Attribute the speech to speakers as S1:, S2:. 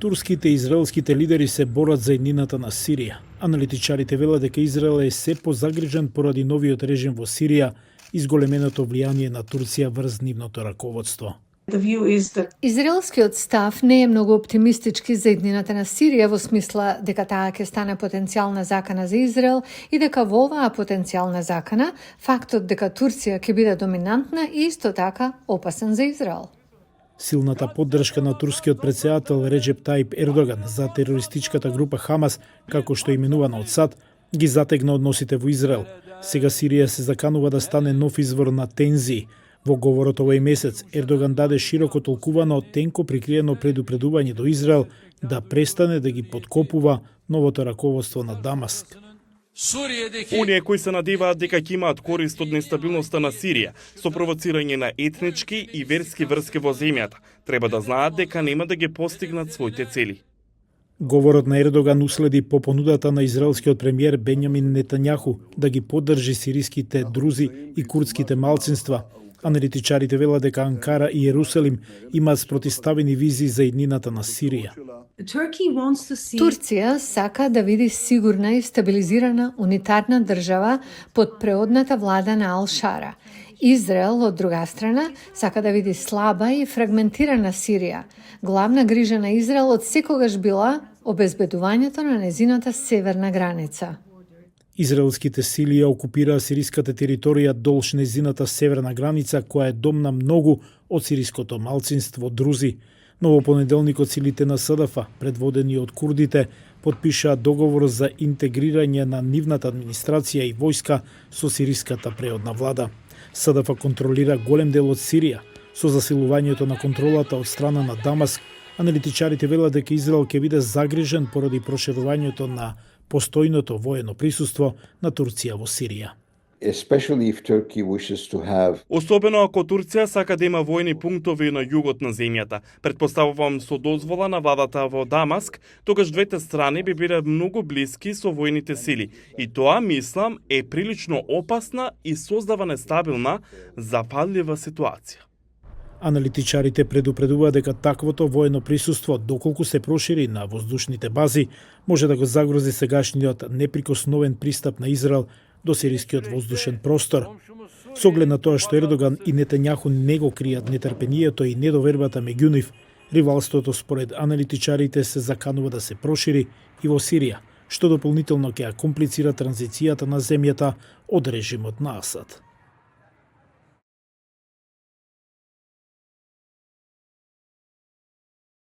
S1: Турските и израелските лидери се борат за еднината на Сирија. Аналитичарите велат дека Израел е се позагрижен поради новиот режим во Сирија и зголеменото влијание на Турција врз нивното раководство.
S2: Израелскиот став не е многу оптимистички за еднината на Сирија во смисла дека таа ќе стане потенцијална закана за Израел и дека во оваа потенцијална закана фактот дека Турција ќе биде доминантна и исто така опасен за Израел.
S1: Силната поддршка на турскиот претседател Реджеп Таип Ердоган за терористичката група Хамас, како што е именувана од САД, ги затегна односите во Израел. Сега Сирија се заканува да стане нов извор на тензии. Во говорот овој месец, Ердоган даде широко толкувано тенко прикриено предупредување до Израел да престане да ги подкопува новото раководство на Дамаск.
S3: Оние кои се надеваат дека ќе имаат корист од нестабилноста на Сирија со провоцирање на етнички и верски врски во земјата, треба да знаат дека нема да ги постигнат своите цели.
S1: Говорот на Ердоган уследи по понудата на израелскиот премиер Бенјамин Нетањаху да ги поддржи сириските друзи и курдските малцинства. Аналитичарите велат дека Анкара и Јерусалим имаат спротивставени визии за еднината на Сирија.
S2: Турција сака да види сигурна и стабилизирана унитарна држава под преодната влада на Ал-Шара. Израел, од друга страна, сака да види слаба и фрагментирана Сирија. Главна грижа на Израел од секогаш била обезбедувањето на незината северна граница.
S1: Израелските сили ја окупираа сириската територија долж незината северна граница, која е дом на многу од сириското малцинство друзи. Но во понеделникот силите на СДФ, предводени од курдите, потпишаа договор за интегрирање на нивната администрација и војска со сириската преодна влада. СДФ контролира голем дел од Сирија. Со засилувањето на контролата од страна на Дамаск, аналитичарите велат дека Израел ќе биде загрижен поради проширувањето на постојното воено присуство на Турција во Сирија.
S3: Особено ако Турција сака да има војни пунктови на југот на земјата. Претпоставувам со дозвола на владата во Дамаск, тогаш двете страни би биле многу блиски со војните сили. И тоа, мислам, е прилично опасна и создава нестабилна, западлива ситуација.
S1: Аналитичарите предупредуваат дека таквото воено присуство, доколку се прошири на воздушните бази, може да го загрози сегашниот неприкосновен пристап на Израел до сирискиот воздушен простор. Со оглед на тоа што Ердоган и Нетањаху не го кријат нетрпението и недовербата меѓу нив, ривалството според аналитичарите се заканува да се прошири и во Сирија, што дополнително ќе ја комплицира транзицијата на земјата од режимот на Асад.